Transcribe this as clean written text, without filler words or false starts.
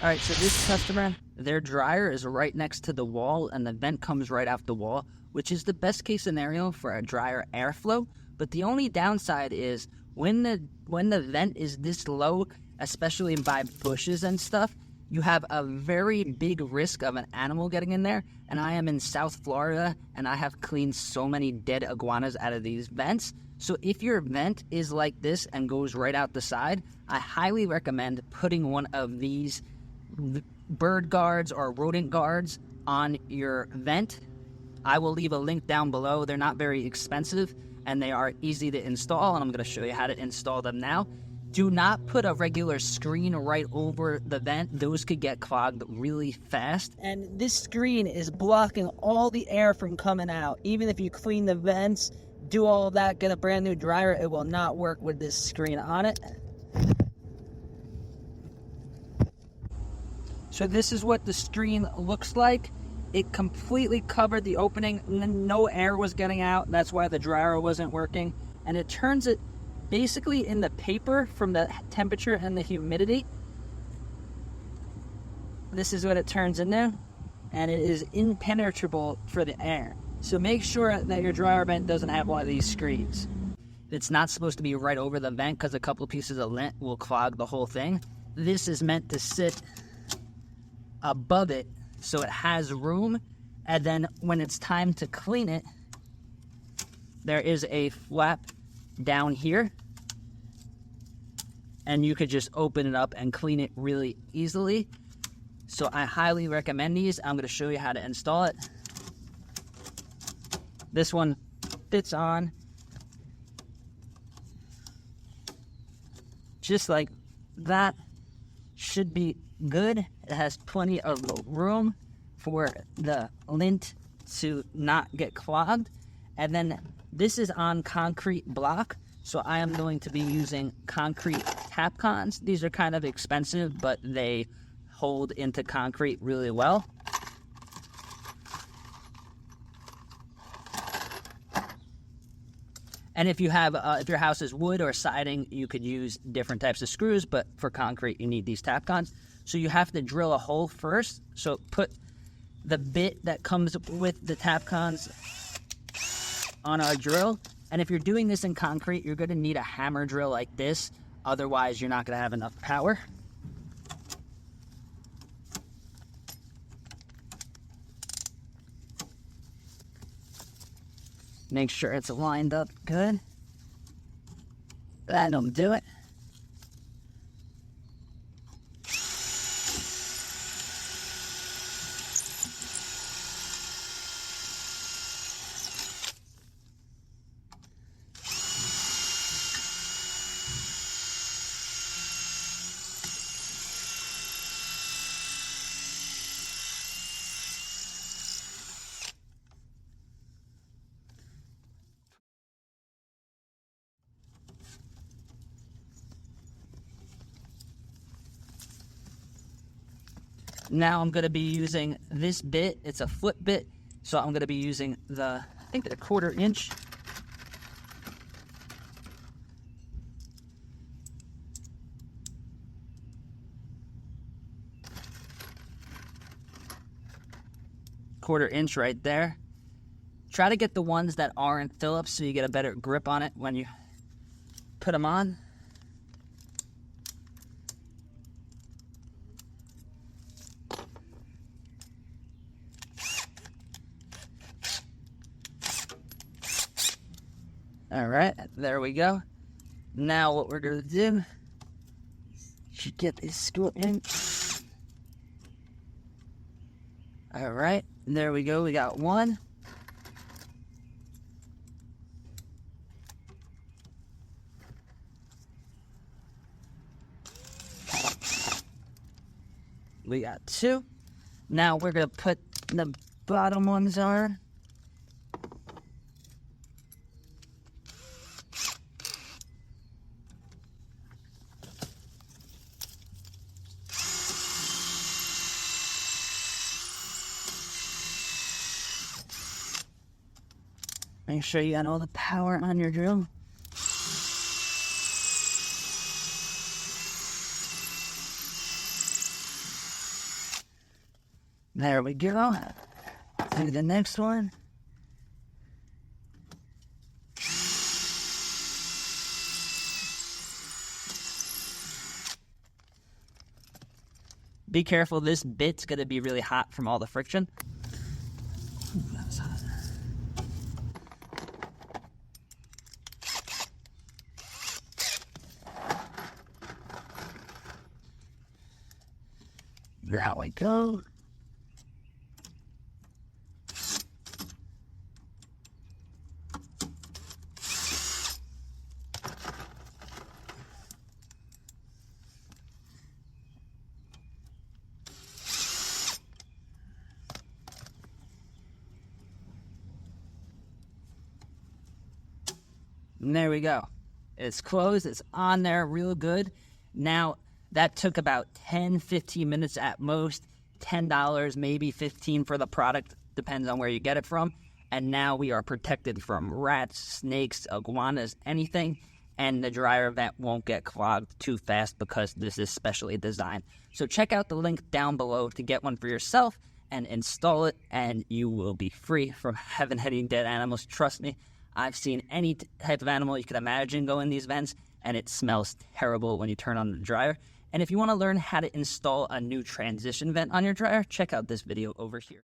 All right, so this customer, their dryer is right next to the wall and the vent comes right out the wall, which is the best case scenario for a dryer airflow. But the only downside is when the vent is this low, especially by bushes and stuff, you have a very big risk of an animal getting in there. And I am in South Florida and I have cleaned so many dead iguanas out of these vents. So if your vent is like this and goes right out the side, I highly recommend putting one of these bird guards or rodent guards on your vent. I will leave a link down below. They're not very expensive and they are easy to install, and I'm going to show you how to install them now. Do not put a regular screen right over the vent. Those could get clogged really fast. And this screen is blocking all the air from coming out. Even if you clean the vents, do all of that, get a brand new dryer, it will not work with this screen on it. So this is what the screen looks like. It completely covered the opening, no air was getting out. That's why the dryer wasn't working. And it turns it basically in the paper from the temperature and the humidity. This is what it turns into, and it is impenetrable for the air. So make sure that your dryer vent doesn't have one of these screens. It's not supposed to be right over the vent because a couple of pieces of lint will clog the whole thing. This is meant to sit above it so it has room, and then when it's time to clean it, there is a flap down here and you could just open it up and clean it really easily. So I highly recommend these. I'm going to show you how to install it. This one fits on just like that. Should be good. It has plenty of room for the lint to not get clogged. And then this is on concrete block, so I am going to be using concrete Tapcons. These are kind of expensive, but they hold into concrete really well. And if you have, if your house is wood or siding, you could use different types of screws, but for concrete, you need these Tapcons. So you have to drill a hole first. So put the bit that comes with the Tapcons on our drill. And if you're doing this in concrete, you're gonna need a hammer drill like this. Otherwise, you're not gonna have enough power. Make sure it's lined up good. That'll do it. Now I'm going to be using this bit. It's a foot bit, so I'm going to be using the, I think the 1/4 inch. Quarter inch right there. Try to get the ones that aren't Phillips so you get a better grip on it when you put them on. All right, there we go. Now what we're gonna do is get this screw in. All right, there we go. We got one. We got two. Now we're gonna put the bottom ones on. Make sure you got all the power on your drill. There we go. Do the next one. Be careful, this bit's gonna be really hot from all the friction. Ooh, that was hot. There we go. And there we go. It's closed. It's on there real good. Now, that took about 10, 15 minutes at most. $10, maybe 15 for the product. Depends on where you get it from. And now we are protected from rats, snakes, iguanas, anything. And the dryer vent won't get clogged too fast because this is specially designed. So check out the link down below to get one for yourself and install it. And you will be free from heaven-hitting dead animals. Trust me. I've seen any type of animal you could imagine go in these vents, and it smells terrible when you turn on the dryer. And if you want to learn how to install a new transition vent on your dryer, check out this video over here.